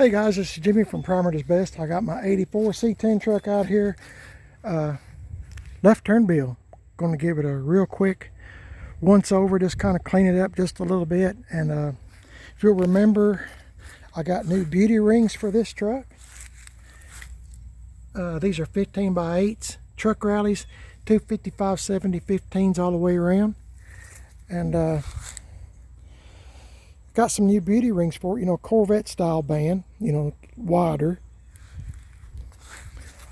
Hey guys, this is Jimmy from Primer Does Best. I got my 84 C10 truck out here. Left turn bill. Going to give it a real quick once over, just kind of clean it up just a little bit. And if you'll remember, I got new beauty rings for this truck. These are 15 by 8s, truck rallies, 255, 70, 15s all the way around. And got some new beauty rings for it, Corvette style band, wider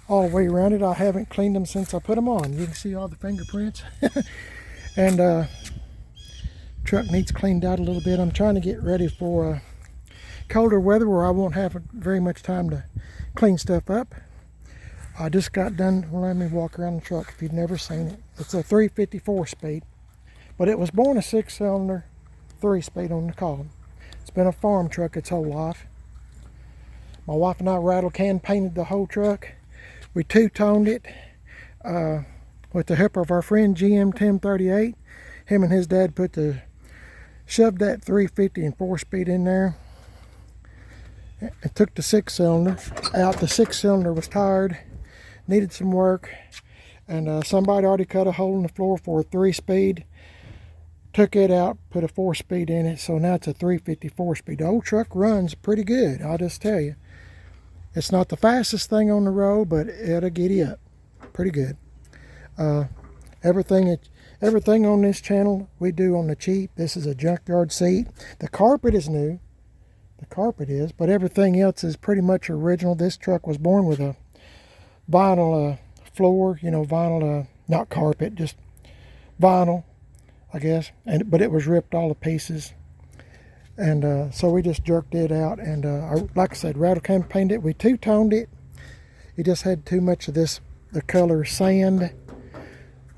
all the way around it. I haven't cleaned them since I put them on. You can see all the fingerprints. And truck needs cleaned out a little bit. I'm trying to get ready for colder weather where I won't have very much time to clean stuff up. I just got done. Well, let me walk around the truck if you've never seen it. It's a 354 speed, but it was born a 6-cylinder 3-speed on the column. It's been a farm truck its whole life. My wife and I rattle can painted the whole truck. We two-toned it with the help of our friend GM 1038. Him and his dad shoved that 350 and 4-speed in there and took the 6-cylinder out. The 6-cylinder was tired, needed some work, and somebody already cut a hole in the floor for a 3-speed. Took it out, put a 4-speed in it, so now it's a 354 speed. The old truck runs pretty good, I'll just tell you. It's not the fastest thing on the road, but it'll get you up pretty good. Everything on this channel we do on the cheap. This is a junkyard seat. The carpet is new, but everything else is pretty much original. This truck was born with a vinyl floor, vinyl, not carpet, just vinyl, I guess, but it was ripped all to pieces, and so we just jerked it out, and like I said, rattle can painted it. We two-toned it. It just had too much of the color sand,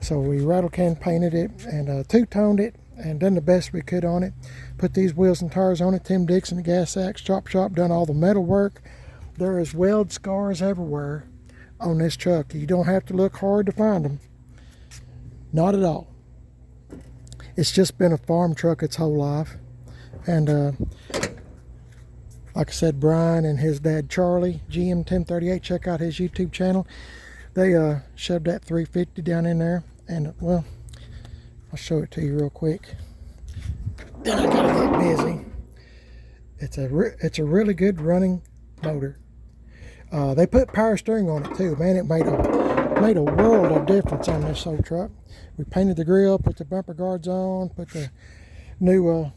so we rattle can painted it and two-toned it and done the best we could on it. Put these wheels and tires on it. Tim Dixon, the Gas Axe Chop Shop, done all the metal work. There is weld scars everywhere on this truck. You don't have to look hard to find them, not at all. It's just been a farm truck its whole life. And like I said, Bryan and his dad Charlie, GM 1038, check out his YouTube channel. They shoved that 350 down in there. And well, I'll show it to you real quick. Then I gotta get busy. It's a really good running motor. They put power steering on it too. Man, it made a world of difference on this old truck. We painted the grill, put the bumper guards on, put the new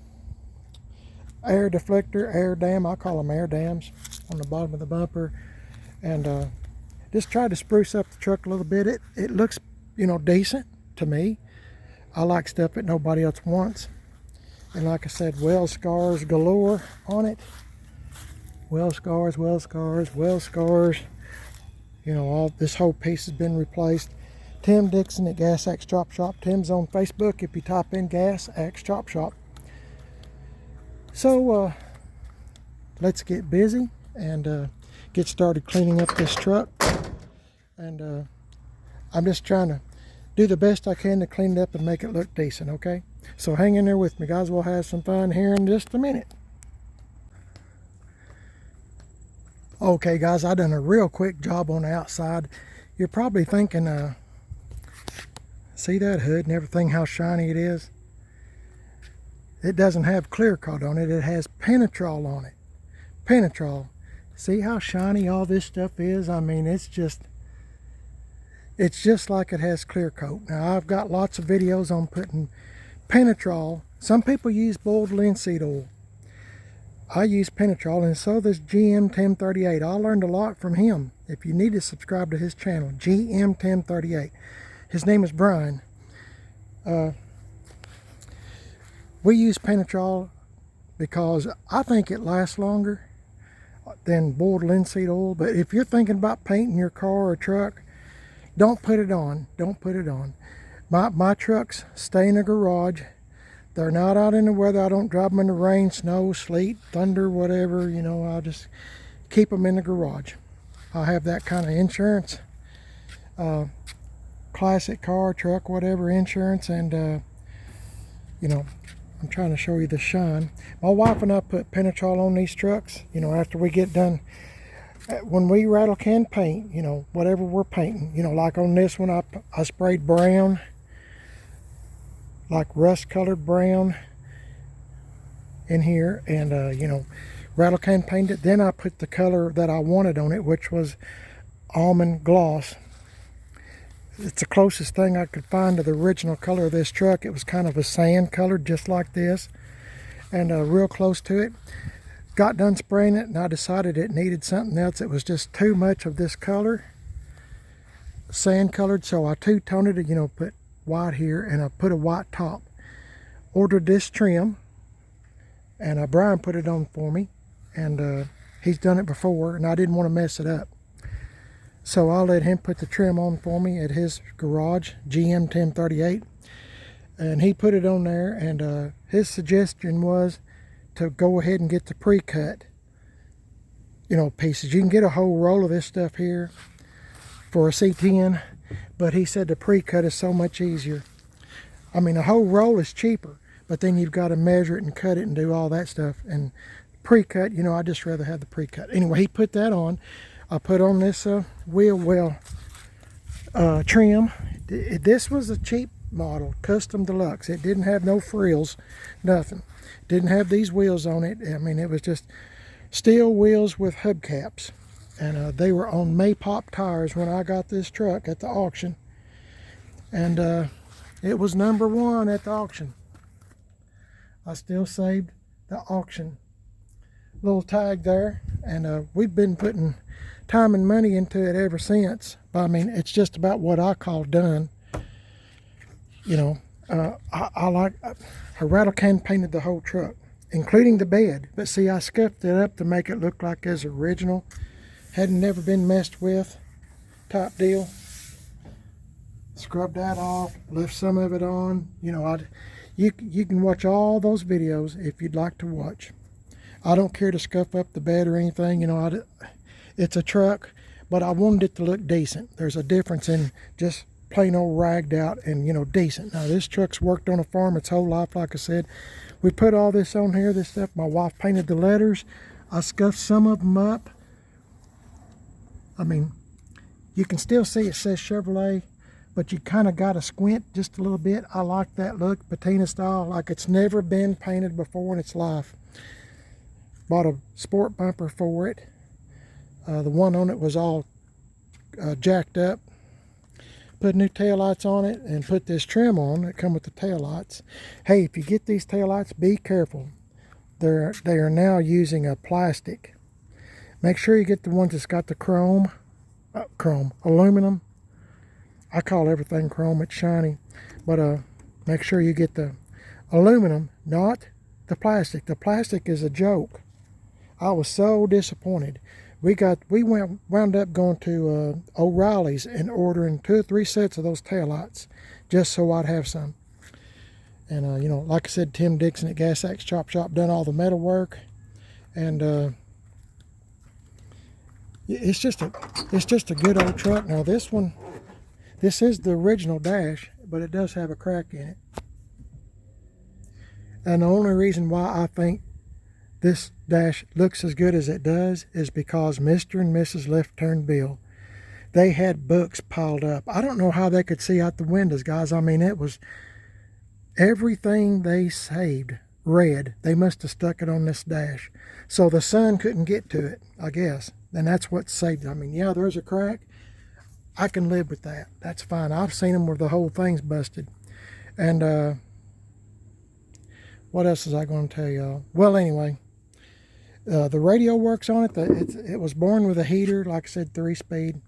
air deflector, air dam, I call them air dams, on the bottom of the bumper, and just tried to spruce up the truck a little bit. It looks, decent to me. I like stuff that nobody else wants. And like I said, weld scars galore on it. Weld scars. All this whole piece has been replaced. Tim Dixon at Gas Axe Chop Shop. Tim's on Facebook if you type in Gas Axe Chop Shop. So let's get busy and get started cleaning up this truck. And I'm just trying to do the best I can to clean it up and make it look decent, okay? So hang in there with me, guys. We'll have some fun here in just a minute. Okay, guys, I done a real quick job on the outside. You're probably thinking, see that hood and everything, how shiny it is? It doesn't have clear coat on it. It has penetrol on it. Penetrol. See how shiny all this stuff is? I mean, it's just like it has clear coat. Now, I've got lots of videos on putting penetrol. Some people use boiled linseed oil. I use penetrol, and so does GM 1038. I learned a lot from him. If you need to subscribe to his channel, GM 1038. His name is Bryan. We use penetrol because I think it lasts longer than boiled linseed oil. But if you're thinking about painting your car or truck, don't put it on. Don't put it on. My trucks stay in the garage. They're not out in the weather. I don't drive them in the rain, snow, sleet, thunder, whatever. I'll just keep them in the garage. I have that kind of insurance. Classic car, truck, whatever insurance. And, I'm trying to show you the shine. My wife and I put penetrol on these trucks, you know, after we get done. When we rattle can paint, you know, whatever we're painting, you know, like on this one, I sprayed brown, like rust colored brown in here, and you know, rattle can painted. Then I put the color that I wanted on it, which was almond gloss. It's the closest thing I could find to the original color of this truck. It was kind of a sand color, just like this, and real close to it. Got done spraying it, and I decided it needed something else. It was just too much of this color, sand colored, so I two-toned it, you know, put white here, and I put a white top. Ordered this trim, and Bryan put it on for me, and he's done it before, and I didn't want to mess it up. So I let him put the trim on for me at his garage, GM 1038, and he put it on there, and his suggestion was to go ahead and get the pre-cut, you know, pieces. You can get a whole roll of this stuff here for a C10, but he said the pre-cut is so much easier. I mean, a whole roll is cheaper, but then you've got to measure it and cut it and do all that stuff. And pre-cut, you know, I just rather have the pre-cut. Anyway, he put that on. I put on this wheel well trim. This was a cheap model, custom deluxe. It didn't have no frills, nothing. Didn't have these wheels on it. I mean, it was just steel wheels with hubcaps, and they were on Maypop tires when I got this truck at the auction, and it was #1 at the auction. I still saved the auction little tag there, and we've been putting time and money into it ever since. But I mean, it's just about what I call done. You know, I rattle can painted the whole truck, including the bed. But see, I scuffed it up to make it look like it's original. Hadn't never been messed with type deal. Scrubbed that off, left some of it on. You know, you can watch all those videos if you'd like to watch. I don't care to scuff up the bed or anything. You know, it's a truck, but I wanted it to look decent. There's a difference in just plain old ragged out and, you know, decent. Now, this truck's worked on a farm its whole life, like I said. We put all this on here, this stuff. My wife painted the letters. I scuffed some of them up. I mean, you can still see it says Chevrolet, but you kind of got to squint just a little bit. I like that look, patina style, like it's never been painted before in its life. Bought a sport bumper for it. The one on it was all jacked up. Put new taillights on it and put this trim on that come with the taillights. Hey, if you get these taillights, be careful. They are now using a plastic. Make sure you get the ones that's got the aluminum. I call everything chrome, it's shiny. But make sure you get the aluminum, not the plastic. The plastic is a joke. I was so disappointed. We wound up going to O'Reilly's and ordering 2 or 3 sets of those taillights just so I'd have some. And you know, like I said, Tim Dixon at Gas Axe Chop Shop done all the metal work, and it's just a good old truck. Now this one, this is the original dash, but it does have a crack in it. And the only reason why I think this dash looks as good as it does is because Mr. and Mrs. Left Turn Bill, they had books piled up. I don't know how they could see out the windows, guys. I mean, it was everything they saved red. They must have stuck it on this dash, so the sun couldn't get to it, I guess. And that's what saved it. I mean, yeah, there's a crack. I can live with that. That's fine. I've seen them where the whole thing's busted. And what else is I going to tell y'all? Well, anyway, the radio works on it. It was born with a heater, like I said, 3-speed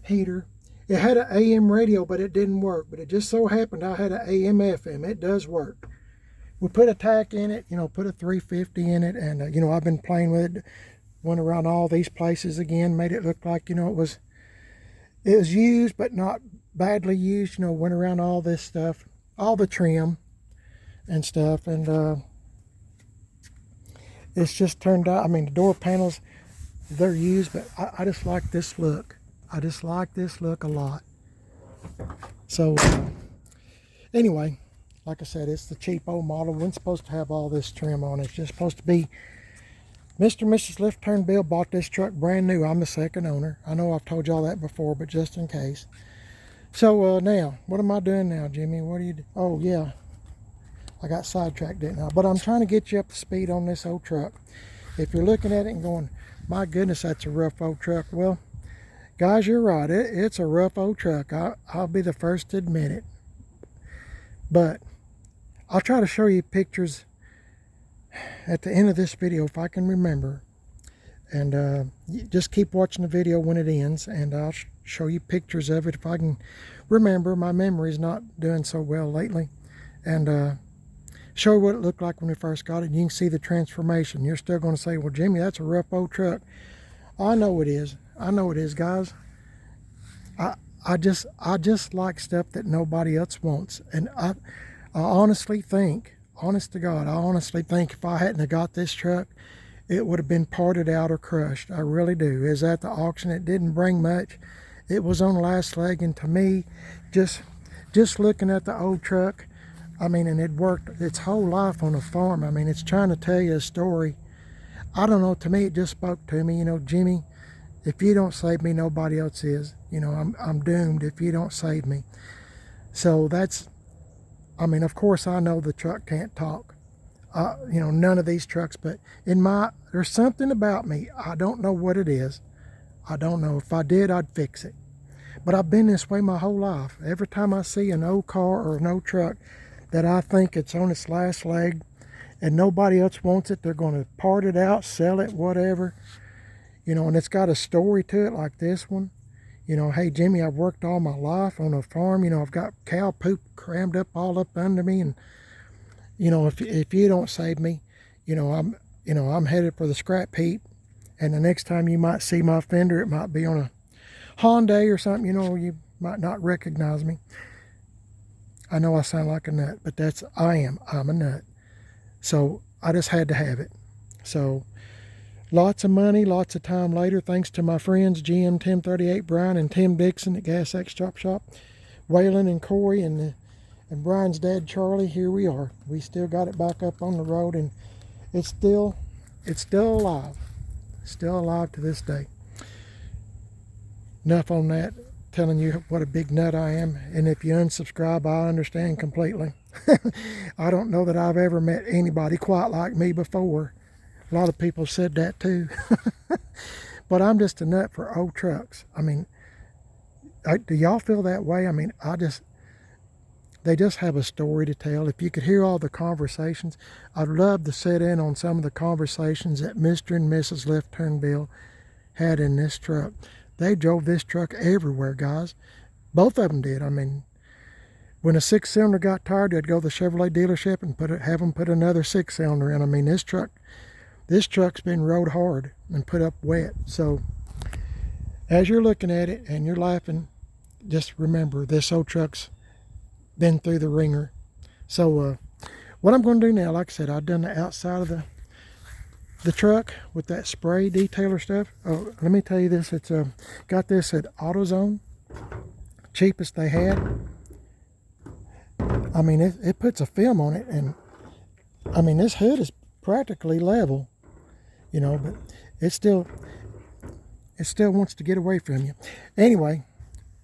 heater. It had an AM radio, but it didn't work. But it just so happened I had an AM FM. It does work. We put a tack in it, you know, put a 350 in it, and you know, I've been playing with it. Went around all these places again, made it look like, you know, it was used but not badly used. You know, went around all this stuff, all the trim and stuff, and it's just turned out. I mean, the door panels, they're used, but I just like this look. I just like this look a lot. So anyway, like I said, it's the cheap old model. We're supposed to have all this trim on it. It's just supposed to be Mr. and Mrs. Left Turn Bill bought this truck brand new. I'm the second owner. I know I've told y'all that before, but just in case. So now, what am I doing now, Jimmy? What are you doing? Oh, yeah. I got sidetracked, didn't I? But I'm trying to get you up to speed on this old truck. If you're looking at it and going, my goodness, that's a rough old truck. Well, guys, you're right. It's a rough old truck. I'll be the first to admit it. But I'll try to show you pictures at the end of this video if I can remember. And just keep watching the video when it ends, and I'll show you pictures of it if I can remember. My memory's not doing so well lately. And show you what it looked like when we first got it. You can see the transformation. You're still going to say, well, Jimmy, that's a rough old truck. I know it is. I know it is, guys. I just like stuff that nobody else wants. And I honestly think, honest to God, I honestly think if I hadn't have got this truck, it would have been parted out or crushed. I really do. It was at the auction. It didn't bring much. It was on last leg, and to me, just looking at the old truck, I mean, and it worked its whole life on a farm. I mean, it's trying to tell you a story. I don't know, to me, it just spoke to me. You know, Jimmy, if you don't save me, nobody else is. You know, I'm doomed if you don't save me. So that's, I mean, of course, I know the truck can't talk. You know, none of these trucks, but there's something about me. I don't know what it is. I don't know. If I did, I'd fix it. But I've been this way my whole life. Every time I see an old car or an old truck that I think it's on its last leg and nobody else wants it, they're going to part it out, sell it, whatever. You know, and it's got a story to it like this one. You know, hey, Jimmy, I've worked all my life on a farm. You know, I've got cow poop crammed up all up under me, and you know, if you don't save me, I'm headed for the scrap heap. And the next time you might see my fender, it might be on a Hyundai or something. You know, you might not recognize me. I know I sound like a nut, but I'm a nut. So I just had to have it. So lots of money, lots of time later, thanks to my friends GM 1038 Bryan and Tim Dixon at Gas X Chop Shop, Waylon and Corey and Brian's dad Charlie. Here we are. We still got it back up on the road, and it's still alive. Still alive to this day. Enough on that, telling you what a big nut I am. And if you unsubscribe, I understand completely. I don't know that I've ever met anybody quite like me before. A lot of people said that too. But I'm just a nut for old trucks. I mean, do y'all feel that way? I mean, they just have a story to tell. If you could hear all the conversations, I'd love to sit in on some of the conversations that Mr. and Mrs. Left Turn Bill had in this truck. They drove this truck everywhere, guys. Both of them did. I mean, when a 6-cylinder got tired, they'd go to the Chevrolet dealership and have them put another 6-cylinder in. I mean, this truck's been rode hard and put up wet. So as you're looking at it and you're laughing, just remember this old truck's been through the ringer. So what I'm going to do now, like I said, I've done the outside of the truck with that spray detailer stuff. Oh, let me tell you this, it's got this at AutoZone, cheapest they had. I mean, it puts a film on it, and I mean, this hood is practically level, you know, but it still wants to get away from you. Anyway,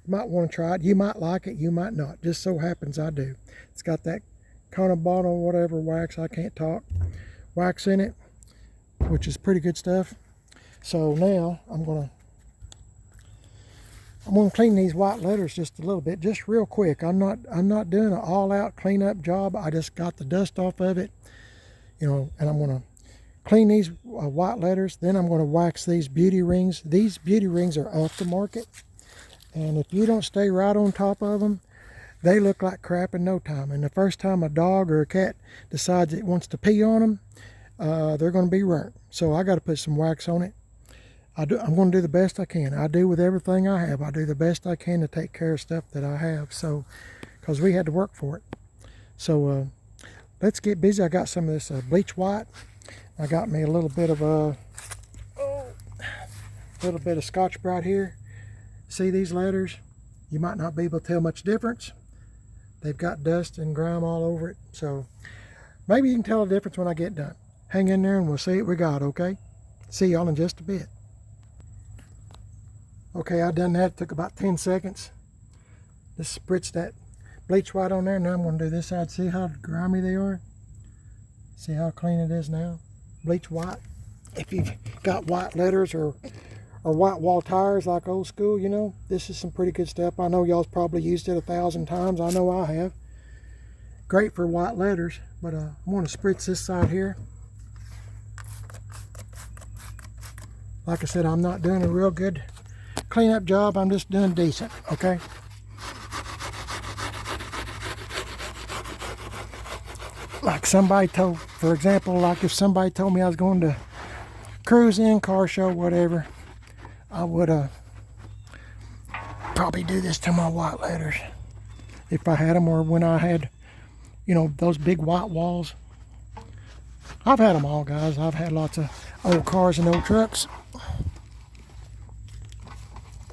you might want to try it. You might like it, you might not. Just so happens I do. It's got that Conabato whatever wax, I can't talk, wax in it, which is pretty good stuff. So now I'm gonna clean these white letters just a little bit, just real quick. I'm not doing an all-out cleanup job. I just got the dust off of it, you know, and I'm gonna clean these white letters. Then I'm gonna wax these beauty rings. These beauty rings are off the market. And if you don't stay right on top of them, they look like crap in no time. And the first time a dog or a cat decides it wants to pee on them, they're going to be burnt. So I got to put some wax on it. I'm going to do the best I can. I do with everything I have. I do the best I can to take care of stuff that I have. So, because we had to work for it. So let's get busy. I got some of this bleach white. I got me a little bit of Scotch Brite here. See these letters? You might not be able to tell much difference. They've got dust and grime all over it. So maybe you can tell the difference when I get done. Hang in there and we'll see what we got, okay? See y'all in just a bit. Okay, I done that. It took about 10 seconds. Just spritz that bleach white on there. Now I'm going to do this side. See how grimy they are? See how clean it is now? Bleach white. If you've got white letters or white wall tires like old school, you know, this is some pretty good stuff. I know y'all's probably used it 1,000 times. I know I have. Great for white letters. But I'm going to spritz this side here. Like I said, I'm not doing a real good cleanup job. I'm just doing decent, okay? Like somebody told, for example, like if somebody told me I was going to cruise in, car show, whatever, I would probably do this to my white letters if I had them, or when I had, you know, those big white walls. I've had them all, guys. I've had lots of old cars and old trucks.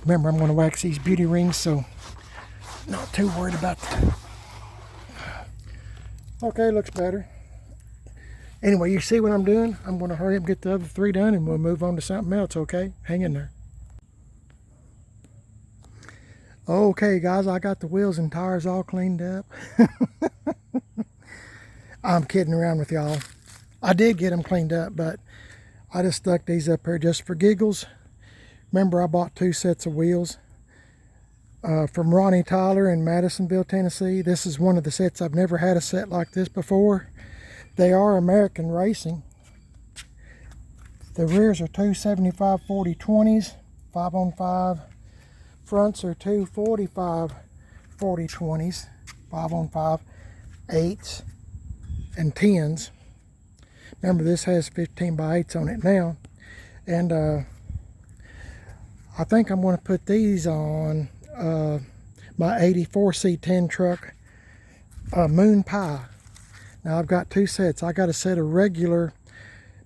Remember, I'm going to wax these beauty rings, so not too worried about that. Okay, looks better. Anyway, you see what I'm doing? I'm going to hurry up and get the other 3 done, and we'll move on to something else, okay? Hang in there. Okay, guys, I got the wheels and tires all cleaned up. I'm kidding around with y'all. I did get them cleaned up, but I just stuck these up here just for giggles. Remember, I bought 2 sets of wheels from Ronnie Tyler in Madisonville, Tennessee. This is one of the sets. I've never had a set like this before. They are American Racing. The rears are 2 75/40/20s, 5-on-5. Fronts are 2 45/40/20s, 5-on-5, 8s, and 10s. Remember, this has 15x8s on it now. And I think I'm going to put these on my 84 C10 truck, Moon Pie. Now I've got 2 sets. I got a set of regular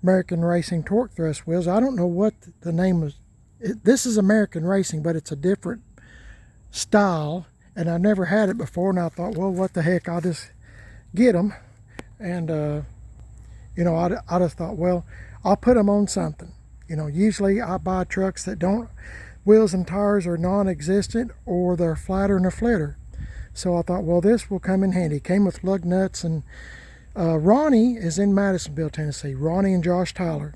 American Racing torque thrust wheels. I don't know what the name is. This is American Racing, but it's a different style, and I've never had it before, and I thought, well, what the heck, I'll just get them. And you know, I just thought, well, I'll put them on something. You know, usually I buy trucks that don't, wheels and tires are non-existent, or they're flatter than a flitter. So I thought, well, this will come in handy. Came with lug nuts, and Ronnie is in Madisonville, Tennessee. Ronnie and Josh Tyler.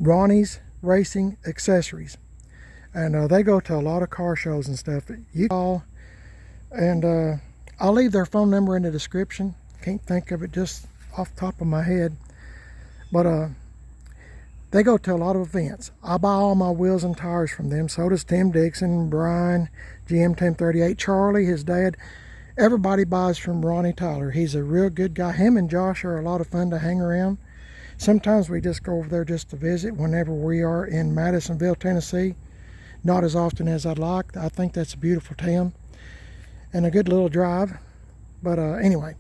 Ronnie's Racing Accessories. And they go to a lot of car shows and stuff. You call, and I'll leave their phone number in the description. Can't think of it just off the top of my head. But they go to a lot of events. I buy all my wheels and tires from them. So does Tim Dixon, Bryan, GM 1038, Charlie, his dad. Everybody buys from Ronnie Tyler. He's a real good guy. Him and Josh are a lot of fun to hang around. Sometimes we just go over there just to visit whenever we are in Madisonville, Tennessee. Not as often as I'd like. I think that's a beautiful town and a good little drive. But anyway,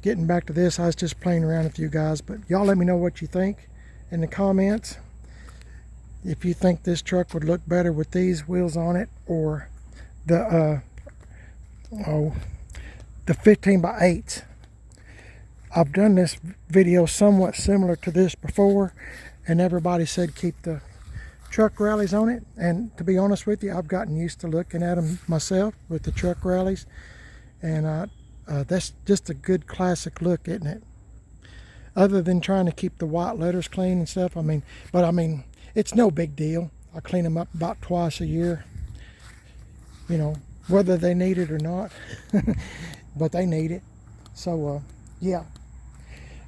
getting back to this, I was just playing around with you guys. But y'all let me know what you think in the comments. If you think this truck would look better with these wheels on it, or the 15x8s. I've done this video somewhat similar to this before, and everybody said keep the truck rallies on it. And to be honest with you, I've gotten used to looking at them myself with the truck rallies, and that's just a good classic look, isn't it? Other than trying to keep the white letters clean and stuff. I mean, it's no big deal. I clean them up about twice a year, you know, whether they need it or not. But they need it. So yeah,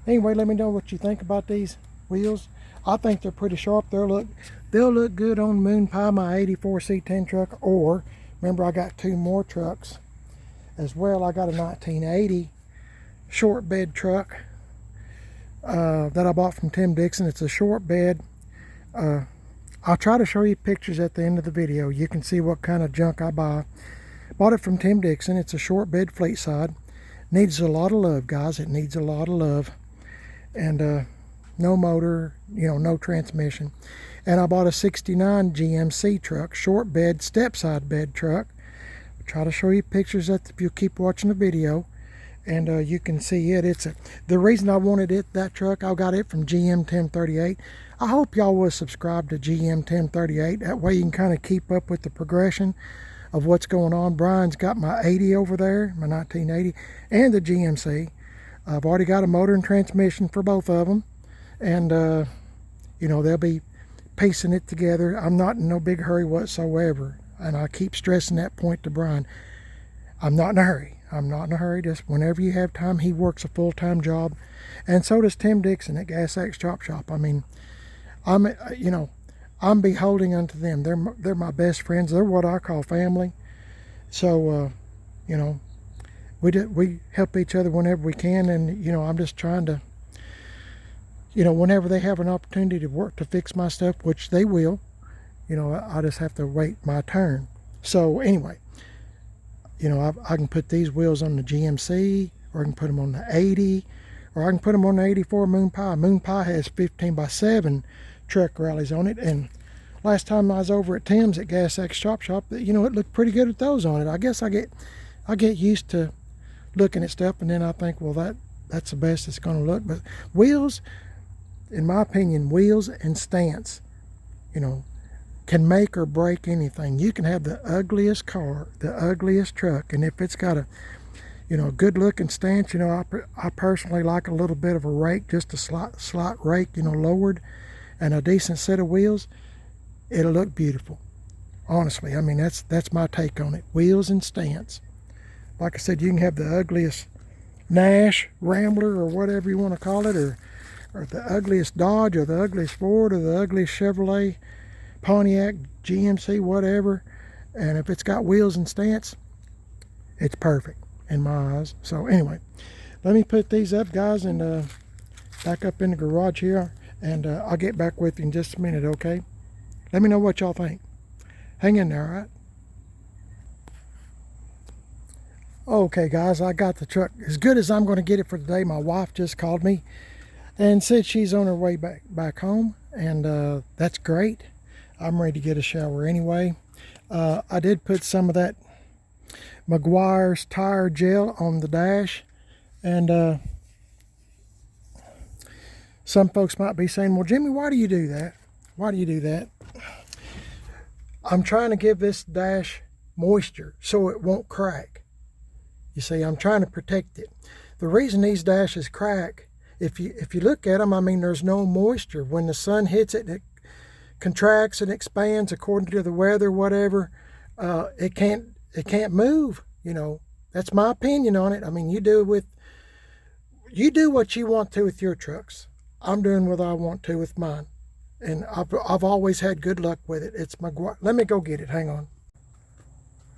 anyway, let me know what you think about these wheels. I think they're pretty sharp. They'll look good on Moon Pie, my 84 C10 truck. Or remember, I got 2 more trucks as well. I got a 1980 short bed truck that I bought from Tim Dixon. It's a short bed. I'll try to show you pictures at the end of the video. You can see what kind of junk I buy. Bought it from Tim Dixon. It's a short bed fleet side. Needs a lot of love, guys. It needs a lot of love. And no motor, you know, no transmission. And I bought a 69 GMC truck, short bed, step side bed truck, try to show you pictures that if you keep watching the video, and you can see it. The reason I wanted that truck, I got it from GM 1038. I hope y'all will subscribe to GM 1038. That way you can kind of keep up with the progression of what's going on. Bryan's got my 80 over there, my 1980, and the GMC. I've already got a motor and transmission for both of them, and you know, they'll be piecing it together. I'm not in no big hurry whatsoever, and I keep stressing that point to Bryan. I'm not in a hurry. I'm not in a hurry. Just whenever you have time. He works a full-time job, and so does Tim Dixon at Gas X Chop Shop. I mean, I'm beholding unto them. They're my best friends. They're what I call family. So, you know, we help each other whenever we can, and you know, I'm just trying to, you know, whenever they have an opportunity to work to fix my stuff, which they will, you know, I just have to wait my turn. So anyway, you know, I can put these wheels on the GMC, or I can put them on the 80, or I can put them on the 84 Moon Pie. Moon Pie has 15x7 truck rallies on it, and last time I was over at Tim's at Gas X Chop Shop, you know, it looked pretty good with those on it. I guess I get used to looking at stuff, and then I think, well, that's the best it's going to look. But wheels, in my opinion, wheels and stance, you know, can make or break anything. You can have the ugliest car, the ugliest truck, and if it's got a, you know, good looking stance, you know, I personally like a little bit of a rake, just a slight rake, you know, lowered, and a decent set of wheels, it'll look beautiful. Honestly, I mean, that's my take on it. Wheels and stance. Like I said, you can have the ugliest Nash, Rambler, or whatever you want to call it, or the ugliest Dodge, or the ugliest Ford, or the ugliest Chevrolet, Pontiac, GMC, whatever, and if it's got wheels and stance, it's perfect in my eyes. So anyway, let me put these up, guys, and back up in the garage here, and I'll get back with you in just a minute, okay? Let me know what y'all think. Hang in there, all right? Okay, guys, I got the truck as good as I'm going to get it for today. My wife just called me and said she's on her way back home, and that's great. I'm ready to get a shower anyway. I did put some of that Meguiar's tire gel on the dash, and some folks might be saying, well, Jimmy, why do you do that? Why do you do that? I'm trying to give this dash moisture so it won't crack. You see, I'm trying to protect it. The reason these dashes crack, if you look at them, I mean, there's no moisture. When the sun hits it, it contracts and expands according to the weather, whatever. It can't move. You know, that's my opinion on it. I mean, you do what you want to with your trucks. I'm doing what I want to with mine, and I've always had good luck with it. It's Meguiar. Let me go get it. Hang on.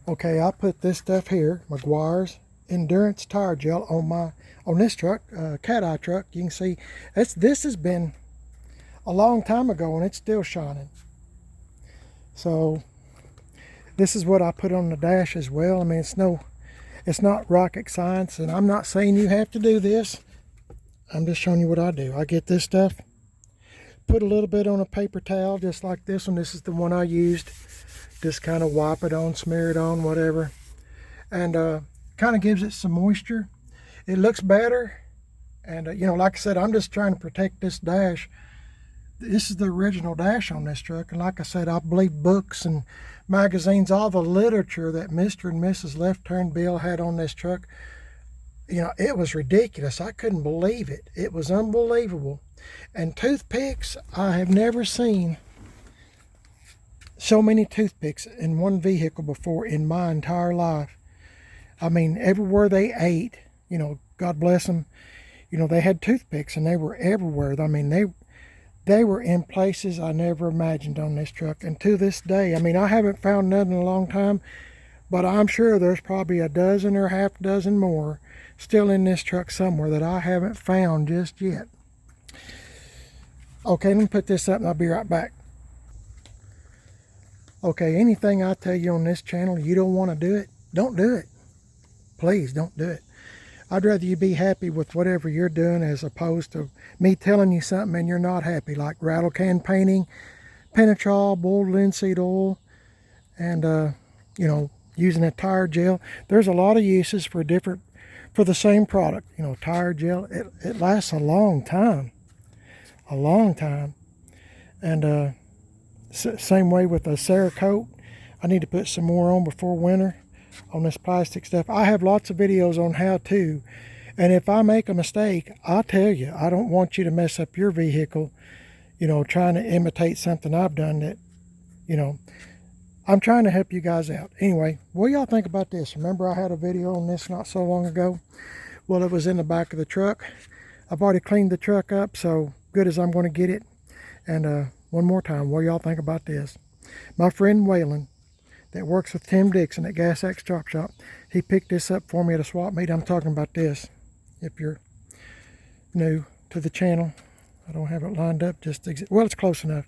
Okay, I put this stuff here, Meguiar's Endurance Tire Gel, on this truck, Cat Eye truck. You can see this has been a long time ago, and it's still shining. So this is what I put on the dash as well. I mean, it's not rocket science, and I'm not saying you have to do this. I'm just showing you what I do. I get this stuff, put a little bit on a paper towel, just like this one. This is the one I used. Just kind of wipe it on, smear it on, whatever, and kind of gives it some moisture. It looks better, and you know, like I said, I'm just trying to protect this dash. This is the original dash on this truck, and like I said, I believe books and magazines, all the literature that Mr. and Mrs. Left Turn Bill had on this truck, you know, it was ridiculous. I couldn't believe it. It was unbelievable. And toothpicks, I have never seen so many toothpicks in one vehicle before in my entire life. I mean, everywhere they ate, you know, God bless them, you know, they had toothpicks, and they were everywhere. I mean, they were in places I never imagined on this truck. And to this day, I mean, I haven't found none in a long time, but I'm sure there's probably a dozen or half dozen more still in this truck somewhere that I haven't found just yet. Okay, let me put this up and I'll be right back. Okay, anything I tell you on this channel, you don't want to do it, don't do it. Please don't do it. I'd rather you be happy with whatever you're doing as opposed to me telling you something and you're not happy, like rattle can painting, Penetrol, boiled linseed oil, and you know, using a tire gel. There's a lot of uses for the same product. You know, tire gel, it lasts a long time. A long time. And same way with a Cerakote. I need to put some more on before winter on this plastic stuff. I have lots of videos on how to. And if I make a mistake, I'll tell you. I don't want you to mess up your vehicle, you know, trying to imitate something I've done that, you know, I'm trying to help you guys out. Anyway, what do y'all think about this? Remember I had a video on this not so long ago? Well, it was in the back of the truck. I've already cleaned the truck up, so good as I'm going to get it. And one more time, what do y'all think about this? My friend Waylon, that works with Tim Dixon at Gas X Chop Shop, he picked this up for me at a swap meet. I'm talking about this. If you're new to the channel, I don't have it lined up. Well, it's close enough.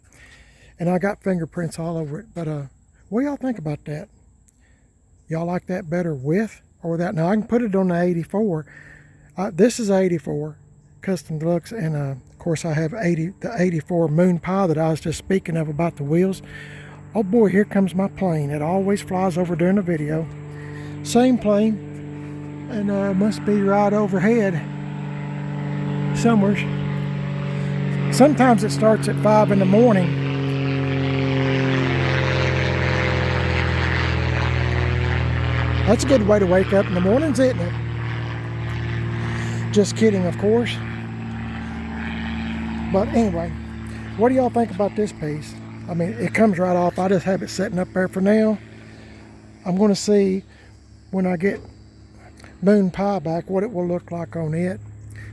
And I got fingerprints all over it. But what do y'all think about that? Y'all like that better with or without? Now, I can put it on the 84. This is 84 Custom Deluxe. And, of course, I have the 84 Moon Pie that I was just speaking of about the wheels. Oh, boy, here comes my plane. It always flies over during the video. Same plane. And must be right overhead somewhere. Sometimes it starts at 5 in the morning. That's a good way to wake up in the mornings, isn't it? Just kidding, of course. But anyway, what do y'all think about this piece? I mean, it comes right off. I just have it sitting up there for now. I'm going to see when I get Moon Pie back what it will look like on it.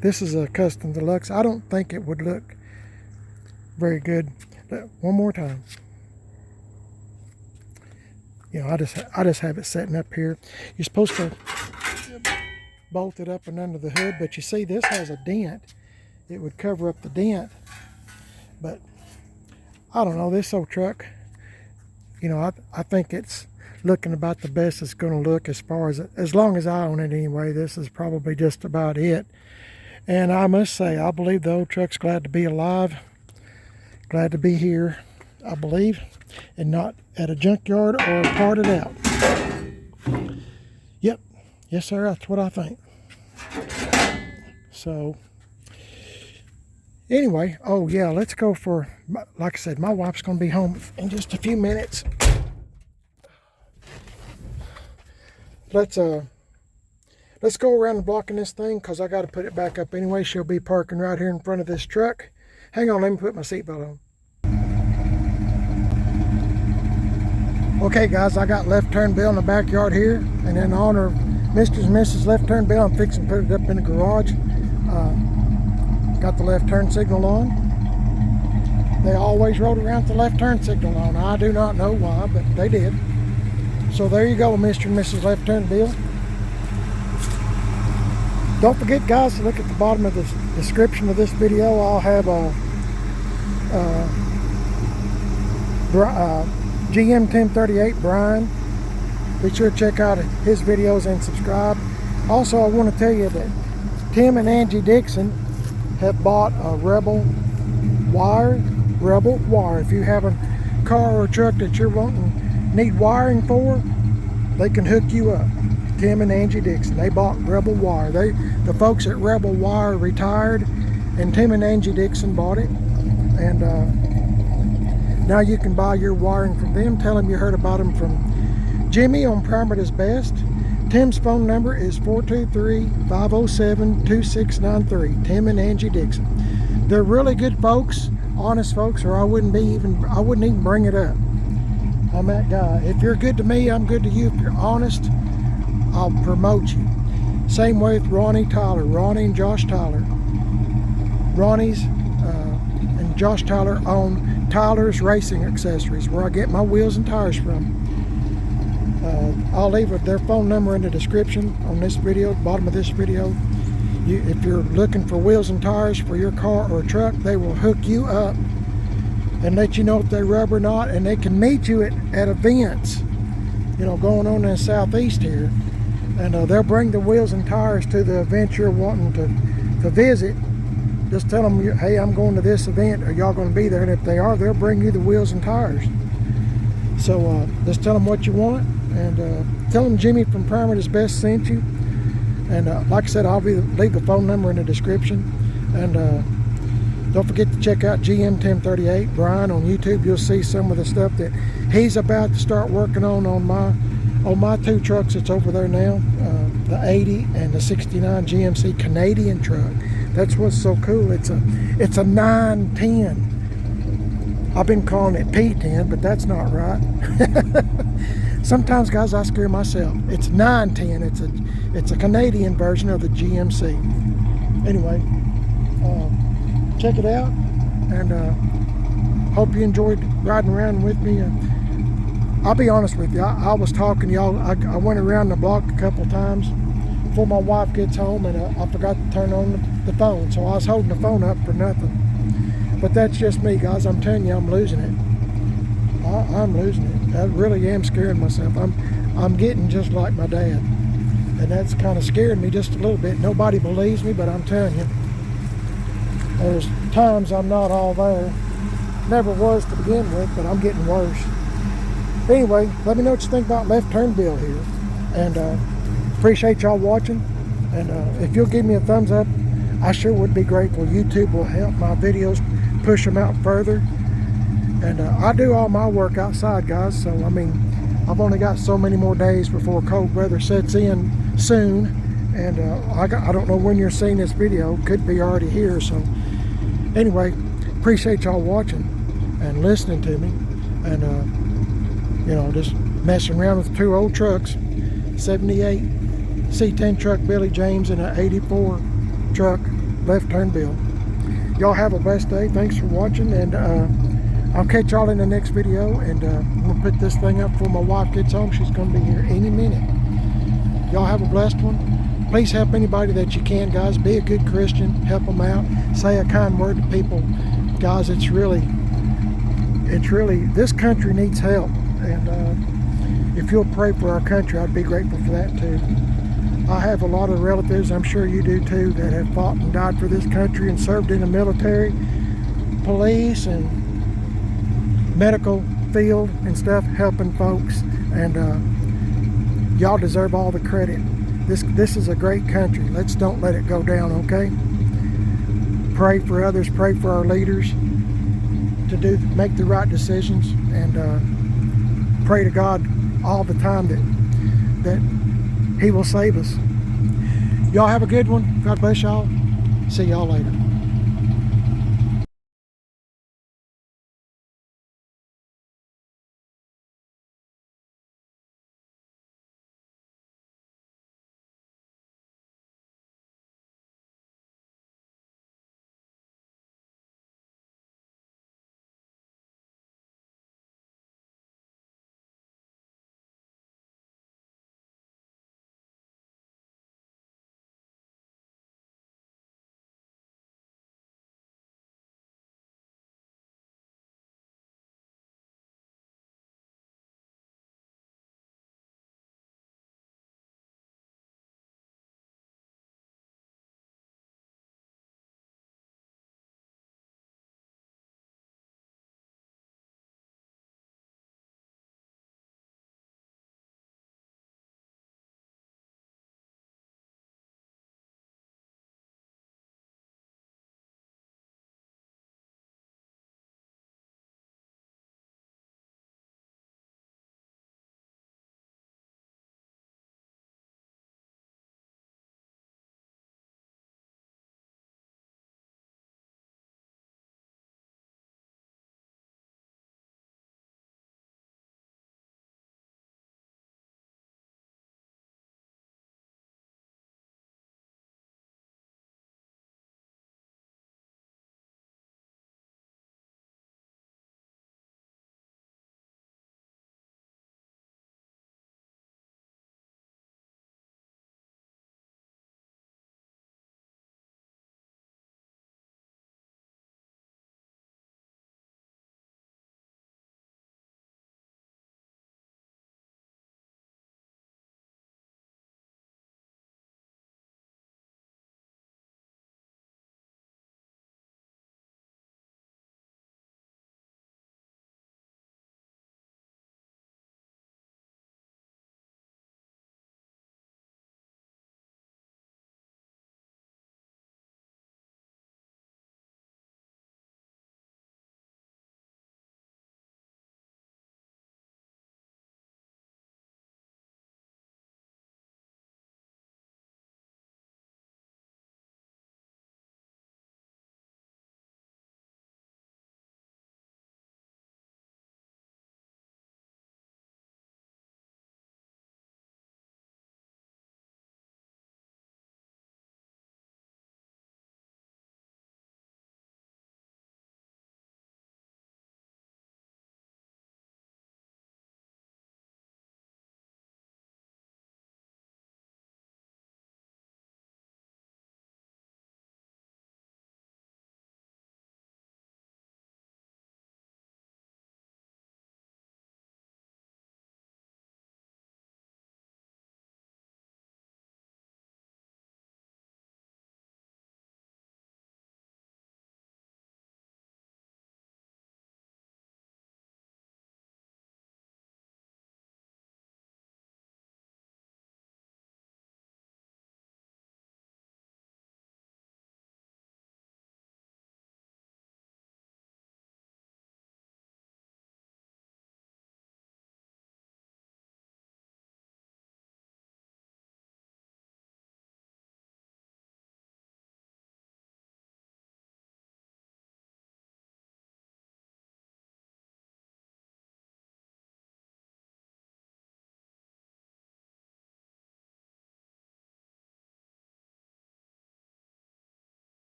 This is a Custom Deluxe. I don't think it would look very good. But one more time. You know, I just have it sitting up here. You're supposed to bolt it up and under the hood, but you see this has a dent. It would cover up the dent. But I don't know, this old truck, you know, I think it's looking about the best it's going to look as long as I own it anyway. This is probably just about it. And I must say, I believe the old truck's glad to be alive. Glad to be here, I believe, and not at a junkyard or parted out. Yep, yes sir, that's what I think. So, anyway, oh yeah, let's go for, like I said, my wife's going to be home in just a few minutes. Let's go around the block in this thing because I got to put it back up anyway. She'll be parking right here in front of this truck. Hang on, let me put my seatbelt on. Okay guys, I got left turn bell in the backyard here, and in honor of Mr. and Mrs. Left Turn Bell, I'm fixing to put it up in the garage. Got the left turn signal on. They always rode around the left turn signal on. I do not know why, but they did. So there you go, Mr. and Mrs. Left Turn Bell. Don't forget guys to look at the bottom of the description of this video. I'll have a GM 1038 Bryan. Be sure to check out his videos and subscribe. Also, I want to tell you that Tim and Angie Dixon have bought a Rebel wire. If you have a car or a truck that you're need wiring for, they can hook you up. Tim and Angie Dixon, they bought Rebel wire. The folks at Rebel Wire retired, and Tim and Angie Dixon bought it. And now you can buy your wiring from them. Tell them you heard about them from Jimmy on Primer is Best. Tim's phone number is 423-507-2693. Tim and Angie Dixon. They're really good folks, honest folks, or I wouldn't even bring it up. I'm that guy. If you're good to me, I'm good to you. If you're honest, I'll promote you. Same way with Ronnie and Josh Tyler. Ronnie's and Josh Tyler own Tyler's Racing Accessories, where I get my wheels and tires from. I'll leave their phone number in the description on this video, bottom of this video. If you're looking for wheels and tires for your car or truck, they will hook you up and let you know if they rub or not, and they can meet you at events, you know, going on in the southeast here, and they'll bring the wheels and tires to the event you're wanting to visit. Just tell them, hey, I'm going to this event, are y'all going to be there? And if they are, they'll bring you the wheels and tires. So just tell them what you want, And tell him Jimmy from Prime Is Best sent you. And like I said, I'll leave the phone number in the description. And don't forget to check out GM 1038 Bryan on YouTube. You'll see some of the stuff that he's about to start working on my two trucks that's over there now, the 80 and the 69 GMC Canadian truck. That's what's so cool. It's a 910. I've been calling it P10, but that's not right. Sometimes, guys, I scare myself. It's 910. It's a Canadian version of the GMC. Anyway, check it out, and hope you enjoyed riding around with me. I'll be honest with you. I was talking to y'all. I went around the block a couple times before my wife gets home, and I forgot to turn on the phone, so I was holding the phone up for nothing. But that's just me, guys. I'm telling you, I'm losing it. I'm losing it. I really am scaring myself. I'm getting just like my dad, and that's kind of scaring me just a little bit. Nobody believes me, but I'm telling you, there's times I'm not all there. Never was to begin with, but I'm getting worse. Anyway, let me know what you think about Left Turn Bill here, and appreciate y'all watching. And if you'll give me a thumbs up, I sure would be grateful. YouTube will help my videos push them out further. And I do all my work outside, guys, so I mean, I've only got so many more days before cold weather sets in soon. And I don't know when you're seeing this video. Could be already here. So anyway, appreciate y'all watching and listening to me, and you know, just messing around with two old trucks, 78 C10 truck Billy James and an 84 truck Left Turn Bill. Y'all have a blessed day. Thanks for watching, and I'll catch y'all in the next video. And I'm gonna put this thing up before my wife gets home. She's gonna be here any minute. Y'all have a blessed one. Please help anybody that you can, guys. Be a good Christian. Help them out. Say a kind word to people, guys. It's really, this country needs help. And if you'll pray for our country, I'd be grateful for that too. I have a lot of relatives, I'm sure you do too, that have fought and died for this country and served in the military, police, and medical field and stuff, helping folks. And y'all deserve all the credit. This is a great country. Let's don't let it go down, okay? Pray for others, pray for our leaders to make the right decisions, and pray to God all the time that He will save us. Y'all have a good one. God bless y'all. See y'all later.